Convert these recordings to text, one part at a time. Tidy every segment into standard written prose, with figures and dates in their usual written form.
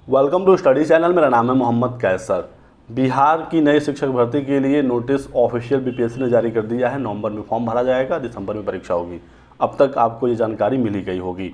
Welcome to study channel. मेरा नाम है मोहम्मद कैसर। बिहार की नई शिक्षक भर्ती के लिए नोटिस ऑफिशियल बीपीएससी ने जारी कर दिया है। नवंबर में फॉर्म भरा जाएगा, दिसंबर में परीक्षा होगी। अब तक आपको ये जानकारी मिली गई होगी।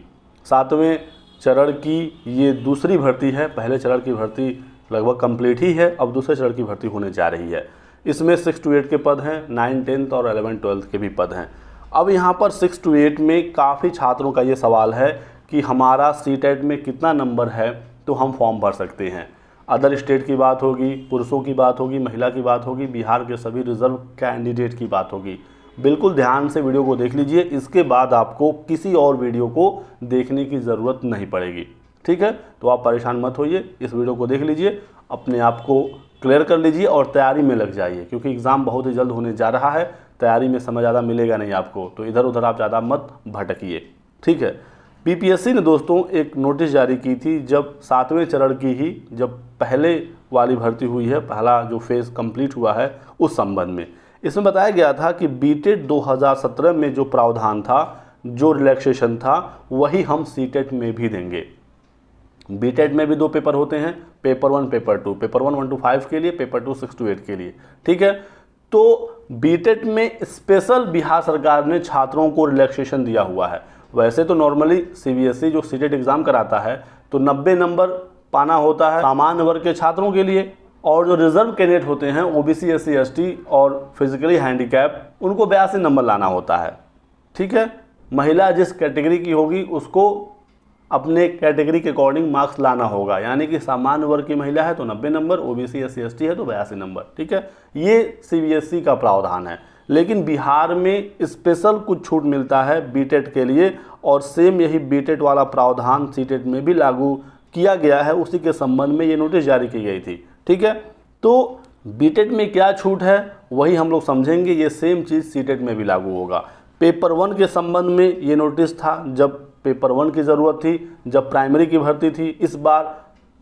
7वें चरण की ये दूसरी भर्ती है। पहले चरण की भर्ती लगभग कंप्लीट ही है, अब दूसरे चरण की भर्ती होने जा रही है। इसमें 6 to 8 के पद हैं, 9, 10th और 11, 12th के भी पद हैं। अब यहाँ पर 6 to 8 में काफ़ी छात्रों का ये सवाल है कि हमारा सीटेट में कितना नंबर है तो हम फॉर्म भर सकते हैं। अदर स्टेट की बात होगी, पुरुषों की बात होगी, महिला की बात होगी, बिहार के सभी रिजर्व कैंडिडेट की बात होगी। बिल्कुल ध्यान से वीडियो को देख लीजिए, इसके बाद आपको किसी और वीडियो को देखने की ज़रूरत नहीं पड़ेगी। ठीक है, तो आप परेशान मत होइए, इस वीडियो को देख लीजिए, अपने आप को क्लियर कर लीजिए और तैयारी में लग जाइए, क्योंकि एग्ज़ाम बहुत ही जल्द होने जा रहा है। तैयारी में समय ज़्यादा मिलेगा नहीं आपको, तो इधर उधर आप ज़्यादा मत भटकिए। ठीक है, बीपीएससी ने दोस्तों एक नोटिस जारी की थी जब 7वें चरण की ही जब पहले वाली भर्ती हुई है, पहला जो फेज़ कंप्लीट हुआ है उस संबंध में। इसमें बताया गया था कि बीटेट 2017 में जो प्रावधान था, जो रिलैक्सेशन था, वही हम सीटेट में भी देंगे। बीटेट में भी 2 पेपर होते हैं, पेपर 1 पेपर 2, पेपर 1 1 to 5 के लिए, पेपर 2 6 to 8 के लिए। ठीक है, तो बीटेट में स्पेशल बिहार सरकार ने छात्रों को रिलैक्सेशन दिया हुआ है। वैसे तो नॉर्मली सीबीएसई जो सीटेट एग्ज़ाम कराता है तो 90 नंबर पाना होता है सामान्य वर्ग के छात्रों के लिए, और जो रिजर्व कैंडिडेट होते हैं ओबीसी, एससी, एसटी और फिजिकली हैंडीकैप, उनको 82 नंबर लाना होता है। ठीक है, महिला जिस कैटेगरी की होगी उसको अपने कैटेगरी के अकॉर्डिंग मार्क्स लाना होगा, यानी कि सामान्य वर्ग की महिला है तो 90 नंबर, ओबीसी, एससी, एसटी है तो 82 नंबर। ठीक है, ये सीबीएसई का प्रावधान है। लेकिन बिहार में स्पेशल कुछ छूट मिलता है बीटेट के लिए, और सेम यही बीटेट वाला प्रावधान सीटेट में भी लागू किया गया है। उसी के संबंध में ये नोटिस जारी की गई थी। ठीक है, तो बीटेट में क्या छूट है वही हम लोग समझेंगे। ये सेम चीज़ सीटेट में भी लागू होगा। पेपर 1 के संबंध में ये नोटिस था जब पेपर 1 की ज़रूरत थी, जब प्राइमरी की भर्ती थी। इस बार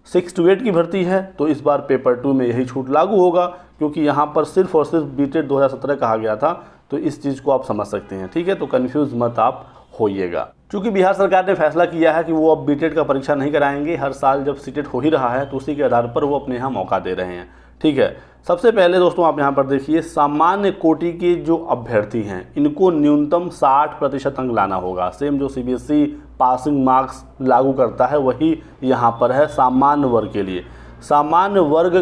6 to 8 की भर्ती है तो इस बार पेपर 2 में यही छूट लागू होगा, क्योंकि यहाँ पर सिर्फ और सिर्फ बीटेट 2017 कहा गया था। तो इस चीज़ को आप समझ सकते हैं। ठीक है, तो कन्फ्यूज़ मत आप होइएगा। क्योंकि बिहार सरकार ने फैसला किया है कि वो अब बीटेट का परीक्षा नहीं कराएंगे। हर साल जब सीटेट हो ही रहा है तो उसी के आधार पर वो अपने यहाँ मौका दे रहे हैं। ठीक है, सबसे पहले दोस्तों आप यहाँ पर देखिए, सामान्य कोटि के जो अभ्यर्थी हैं इनको न्यूनतम 60% अंक लाना होगा। सेम जो सीबीएसई पासिंग मार्क्स लागू करता है वही यहाँ पर है सामान्य वर्ग के लिए। सामान्य वर्ग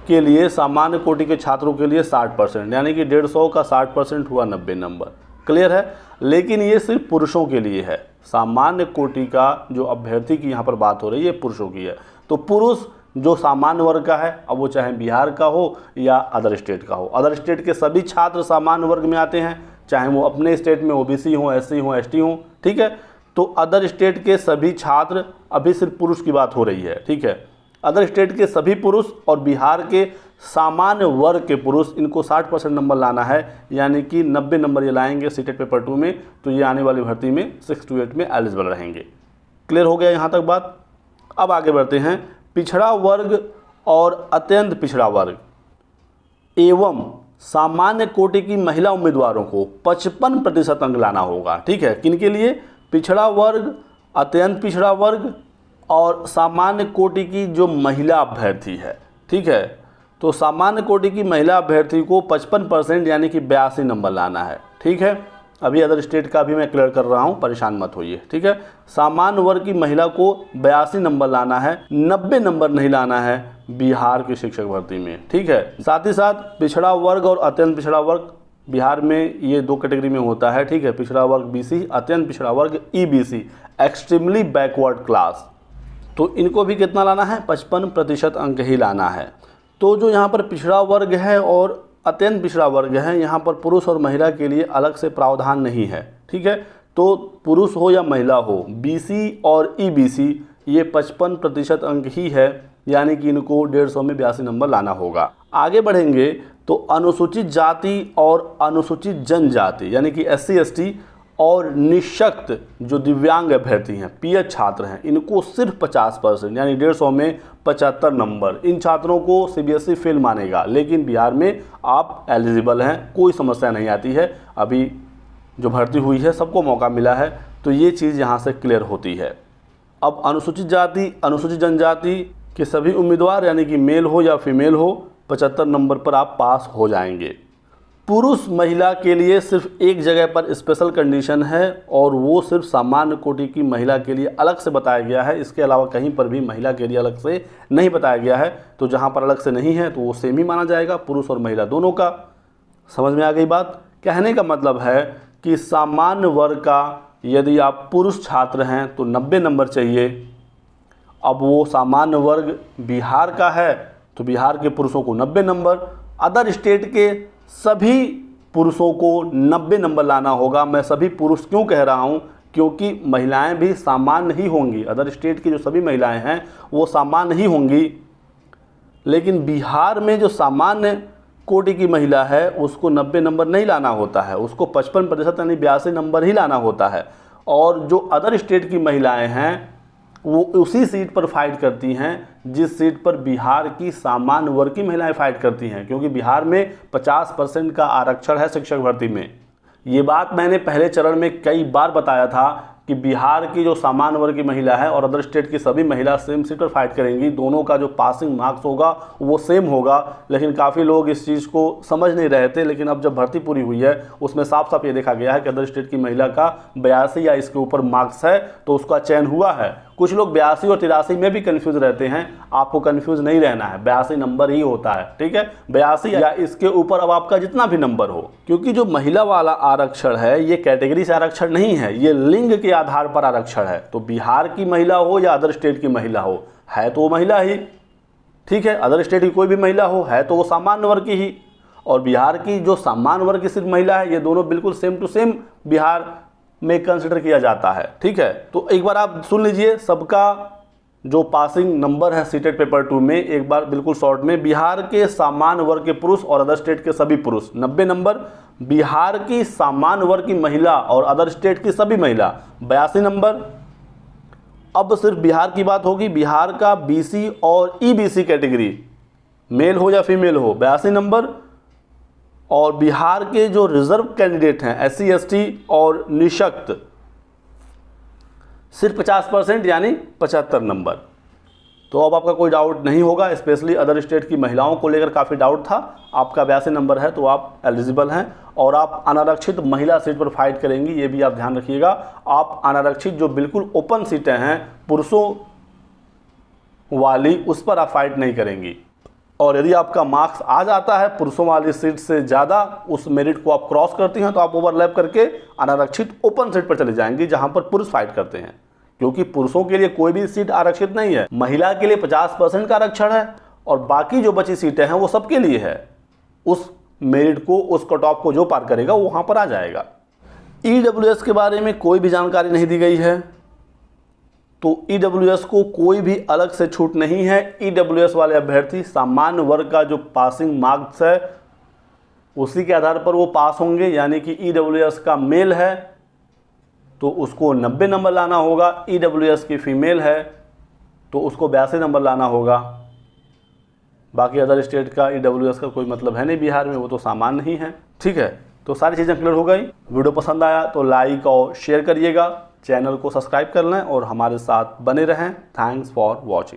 के लिए, सामान्य कोटि के छात्रों के लिए 60%, यानी कि 150 का 60% हुआ 90 नंबर। क्लियर है, लेकिन ये सिर्फ पुरुषों के लिए है। सामान्य कोटि का जो अभ्यर्थी की यहाँ पर बात हो रही है पुरुषों की है। तो पुरुष जो सामान्य वर्ग का है, अब वो चाहे बिहार का हो या अदर स्टेट का हो, अदर स्टेट के सभी छात्र सामान्य वर्ग में आते हैं, चाहे वो अपने स्टेट में ओबीसी हो, एससी हो, एसटी हो। ठीक है, तो अदर स्टेट के सभी छात्र, अभी सिर्फ पुरुष की बात हो रही है। ठीक है, अदर स्टेट के सभी पुरुष और बिहार के सामान्य वर्ग के पुरुष, इनको 60% नंबर लाना है, यानी कि 90 नंबर ये लाएंगे सीटेट पेपर 2 में, तो ये आने वाली भर्ती में 6 to 8 में एलिजिबल रहेंगे। क्लियर हो गया यहाँ तक बात। अब आगे बढ़ते हैं। पिछड़ा वर्ग और अत्यंत पिछड़ा वर्ग एवं सामान्य कोटि की महिला उम्मीदवारों को 55% अंक लाना होगा। ठीक है, किनके लिए? पिछड़ा वर्ग, अत्यंत पिछड़ा वर्ग और सामान्य कोटि की जो महिला अभ्यर्थी है। ठीक है, तो सामान्य कोटि की महिला अभ्यर्थी को 55% यानी कि 82 नंबर लाना है। ठीक है, अभी अदर स्टेट का भी मैं क्लियर कर रहा हूँ, परेशान मत होइए। ठीक है, सामान्य वर्ग की महिला को 82 नंबर लाना है, 90 नंबर नहीं लाना है बिहार की शिक्षक भर्ती में। ठीक है, साथ ही साथ पिछड़ा वर्ग और अत्यंत पिछड़ा वर्ग, बिहार में ये 2 कैटेगरी में होता है। ठीक है, पिछड़ा वर्ग बीसी, अत्यंत पिछड़ा वर्ग ईबीसी, एक्सट्रीमली बैकवर्ड क्लास। तो इनको भी कितना लाना है? 55% अंक ही लाना है। तो जो यहाँ पर पिछड़ा वर्ग है और अत्यंत पिछड़ा वर्ग है, यहाँ पर पुरुष और महिला के लिए अलग से प्रावधान नहीं है। ठीक है, तो पुरुष हो या महिला हो, बीसी और ईबीसी ये 55% अंक ही है, यानी कि इनको 150 में 82 नंबर लाना होगा। आगे बढ़ेंगे तो अनुसूचित जाति और अनुसूचित जनजाति, यानी कि एससी, एसटी और निःशक्त जो दिव्यांग अभ्यर्थी हैं, पीएच छात्र हैं, इनको सिर्फ 50% यानी 150 में 75 नंबर, इन छात्रों को सीबीएसई फेल मानेगा। लेकिन बिहार में आप एलिजिबल हैं, कोई समस्या नहीं आती है। अभी जो भर्ती हुई है सबको मौका मिला है, तो ये चीज़ यहाँ से क्लियर होती है। अब अनुसूचित जाति, अनुसूचित जनजाति के सभी उम्मीदवार यानी कि मेल हो या फीमेल हो 75 नंबर पर आप पास हो जाएंगे। पुरुष महिला के लिए सिर्फ एक जगह पर स्पेशल कंडीशन है और वो सिर्फ सामान्य कोटि की महिला के लिए अलग से बताया गया है। इसके अलावा कहीं पर भी महिला के लिए अलग से नहीं बताया गया है। तो जहाँ पर अलग से नहीं है तो वो सेम ही माना जाएगा, पुरुष और महिला दोनों का। समझ में आ गई बात? कहने का मतलब है कि सामान्य वर्ग का यदि आप पुरुष छात्र हैं तो 90 नंबर चाहिए। अब वो सामान्य वर्ग बिहार का है तो बिहार के पुरुषों को 90 नंबर, अदर स्टेट के सभी पुरुषों को 90 नंबर लाना होगा। मैं सभी पुरुष क्यों कह रहा हूँ? क्योंकि महिलाएं भी सामान्य ही होंगी। अदर स्टेट की जो सभी महिलाएं हैं वो सामान्य ही होंगी, लेकिन बिहार में जो सामान्य कोटि की महिला है उसको 90 नंबर नहीं लाना होता है, उसको 55% यानी 82 नंबर ही लाना होता है। और जो अदर स्टेट की महिलाएं हैं वो उसी सीट पर फाइट करती हैं जिस सीट पर बिहार की सामान्य वर्ग की महिलाएं फाइट करती हैं, क्योंकि बिहार में 50% का आरक्षण है शिक्षक भर्ती में। ये बात मैंने पहले चरण में कई बार बताया था कि बिहार की जो सामान्य वर्ग की महिला है और अदर स्टेट की सभी महिला सेम सीट पर फाइट करेंगी, दोनों का जो पासिंग मार्क्स होगा वो सेम होगा। लेकिन काफ़ी लोग इस चीज़ को समझ नहीं रहे थे, लेकिन अब जब भर्ती पूरी हुई है उसमें साफ साफ ये देखा गया है कि अदर स्टेट की महिला का 82 या इसके ऊपर मार्क्स है तो उसका चयन हुआ है। कुछ लोग 82 और 83 में भी कंफ्यूज रहते हैं, आपको कंफ्यूज नहीं रहना है, 82 नंबर ही होता है, ठीक है। 82 या इसके ऊपर अब आपका जितना भी नंबर हो, क्योंकि जो महिला वाला आरक्षण है ये कैटेगरी से आरक्षण नहीं है, ये लिंग के आधार पर आरक्षण है। तो बिहार की महिला हो या अदर स्टेट की महिला हो, है तो वो महिला ही, ठीक है। अदर स्टेट की कोई भी महिला हो, है तो वो सामान्य वर्ग की ही, और बिहार की जो सामान्य वर्ग की सिर्फ महिला है, ये दोनों बिल्कुल सेम टू सेम बिहार में कंसिडर किया जाता है, ठीक है। तो एक बार आप सुन लीजिए सबका जो पासिंग नंबर है सीटेट पेपर 2 में, एक बार बिल्कुल शॉर्ट में। बिहार के सामान्य वर्ग के पुरुष और अदर स्टेट के सभी पुरुष 90 नंबर, बिहार की सामान्य वर्ग की महिला और अदर स्टेट की सभी महिला 82 नंबर। अब सिर्फ बिहार की बात होगी, बिहार का बीसी और ईबीसी कैटेगरी मेल हो या फीमेल हो 82 नंबर, और बिहार के जो रिजर्व कैंडिडेट हैं एससी एसटी और निःशक्त सिर्फ 50% यानी 75 नंबर। तो अब आपका कोई डाउट नहीं होगा, स्पेशली अदर स्टेट की महिलाओं को लेकर काफ़ी डाउट था। आपका 82 नंबर है तो आप एलिजिबल हैं और आप अनारक्षित महिला सीट पर फाइट करेंगी, ये भी आप ध्यान रखिएगा। आप अनारक्षित जो बिल्कुल ओपन सीटें हैं पुरुषों वाली, उस पर आप फाइट नहीं करेंगी। और यदि आपका मार्क्स आ जाता है पुरुषों वाली सीट से ज़्यादा, उस मेरिट को आप क्रॉस करती हैं, तो आप ओवरलैप करके अनारक्षित ओपन सीट पर चले जाएंगी जहां पर पुरुष फाइट करते हैं। क्योंकि पुरुषों के लिए कोई भी सीट आरक्षित नहीं है, महिला के लिए 50% का आरक्षण है और बाकी जो बची सीटें हैं वो सबके लिए है। उस मेरिट को, उस कट ऑफ को जो पार करेगा वो वहाँ पर आ जाएगा। ईडब्ल्यूएस के बारे में कोई भी जानकारी नहीं दी गई है, तो ईडब्ल्यूएस को कोई भी अलग से छूट नहीं है। ईडब्ल्यूएस वाले अभ्यर्थी सामान्य वर्ग का जो पासिंग मार्क्स है उसी के आधार पर वो पास होंगे, यानी कि ईडब्ल्यूएस का मेल है तो उसको 90 नंबर लाना होगा, ईडब्ल्यूएस की फीमेल है तो उसको 82 नंबर लाना होगा। बाकी अदर स्टेट का ईडब्ल्यूएस का कोई मतलब है नहीं बिहार में, वो तो सामान्य ही है, ठीक है। तो सारी चीज़ें क्लियर हो गई। वीडियो पसंद आया तो लाइक और शेयर करिएगा, चैनल को सब्सक्राइब कर लें और हमारे साथ बने रहें। Thanks for watching.